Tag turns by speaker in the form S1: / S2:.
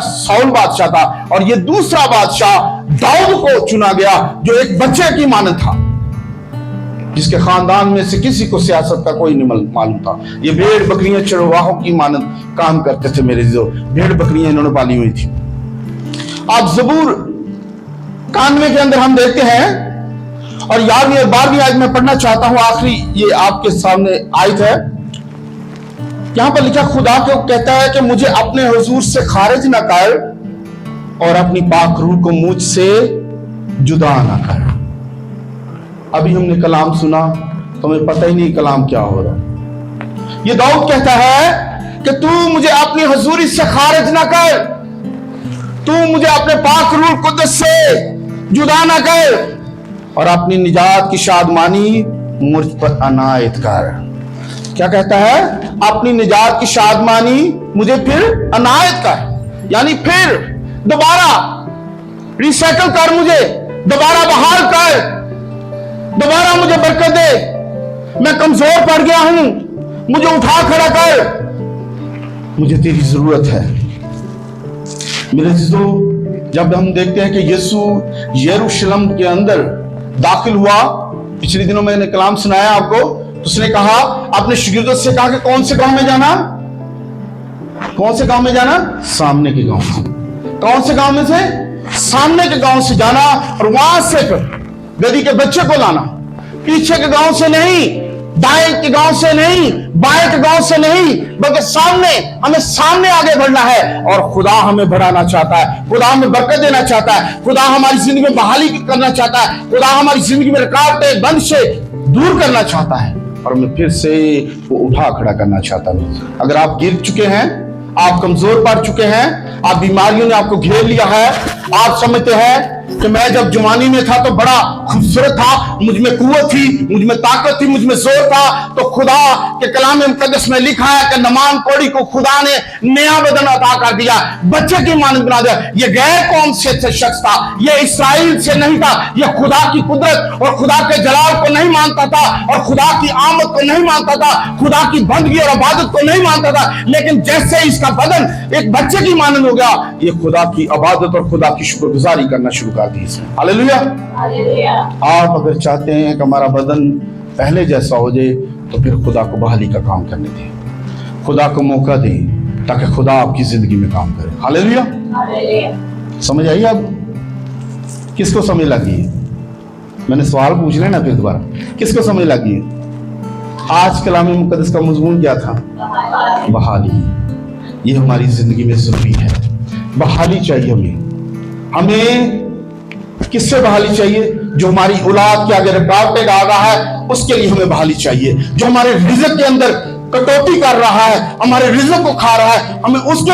S1: Saul बादशाह था और ये दूसरा बादशाह दाऊद को चुना गया जो एक बच्चे की मानद था, जिसके खानदान में से किसी को सियासत का कोई नहीं मालूम था। ये भेड़ बकरियां चरवाहों की मानद काम करते थे। मेरे जो भेड़ बकरियां इन्होंने पाली हुई थी। आप जबूर 91 के अंदर हम देखते हैं, और 11वीं और 12वीं आयत में पढ़ना चाहता हूं, आखिरी ये आपके सामने आयत है। यहां पर लिखा, खुदा को कहता है कि मुझे अपने हुजूर से खारिज ना कर और अपनी पाक रूह को मुझ से जुदा ना कर। अभी हमने कलाम सुना तो हमें पता ही नहीं कलाम क्या हो रहा है। ये दाऊद कहता है कि तू मुझे अपनी हुजूरी से खारिज ना कर, तू मुझे अपने पाक रूह कुद्दस से जुदा ना कर और अपनी निजात की शादमानी मुझ पर अनायत कर। क्या कहता है? अपनी निजात की शादमानी मुझे फिर अनायत कर, यानी फिर दोबारा रिसाइकल कर, मुझे दोबारा बहाल कर, दोबारा मुझे बरकत दे। मैं कमजोर पड़ गया हूं, मुझे उठा खड़ा कर, मुझे तेरी जरूरत है। मेरे अजीजों, जब हम देखते हैं कि यीशु यरूशलेम के अंदर दाखिल हुआ, पिछले दिनों मैंने कलाम सुनाया आपको, तो उसने कहा, अपने शागिर्दों से कहा कि कौन से गांव में जाना, कौन से गांव में जाना? सामने के गांव से। कौन से गांव में से? सामने के गांव से जाना और वहां से गधी के बच्चे को लाना। पीछे के गांव से नहीं, दाएं के गांव से नहीं, बाएं के गांव से नहीं, बल्कि सामने, हमें सामने आगे बढ़ना है। और खुदा हमें बढ़ाना चाहता है, खुदा हमें बरकत देना चाहता है, खुदा हमारी जिंदगी में बहाली करना चाहता है, खुदा हमारी जिंदगी में रुकावटें बंदिशें दूर करना चाहता है और हमें फिर से वो उठा खड़ा करना चाहता है। अगर आप गिर चुके हैं, आप कमजोर पड़ चुके हैं, आप बीमारियों ने आपको घेर लिया है, आप समझते हैं कि मैं जब जवानी में था तो बड़ा खूबसूरत था, मुझ में कुव्वत थी, मुझ में ताकत थी, मुझ में जोर था, तो खुदा के कलाम मुकद्दस में लिखा है कि नमान कोड़ी को खुदा ने नया बदन अता कर दिया, बच्चे की मानद बना दिया। ये गैर कौम से शख्स था, ये इस्राइल से नहीं था, ये खुदा की कुदरत और खुदा के जलाल को नहीं मानता था और खुदा की आमद को नहीं मानता था, खुदा की बंदगी और इबादत को नहीं मानता था। लेकिन जैसे इसका बदन एक बच्चे की मानद हो गया, ये खुदा की इबादत और खुदा की शुक्रगुजारी करना शुरू कर दी। हालेलुया। आप अगर चाहते हैं कि हमारा बदन पहले जैसा हो जाए, तो फिर खुदा को बहाली का काम करने दें, खुदा को मौका दें ताकि खुदा आपकी जिंदगी में काम करे। हालेलुया। समझ आई? अब किसको समझ लगी? मैंने सवाल पूछना है ना फिर दोबारा, किसको समझ लगी? आज कलाम मुकद्दस का मजमून क्या था? बहाली। ये हमारी जिंदगी में जरूरी है। बहाली चाहिए हमें किससे बहाली चाहिए? जो हमारी औलाद के आगे रुकावटें डाल रहा है, उसके लिए हमें बहाली चाहिए। जो हमारे रिज़्क के अंदर कटौती कर रहा है, हमारे रिज़्क को खा रहा है, हमें उसके लिए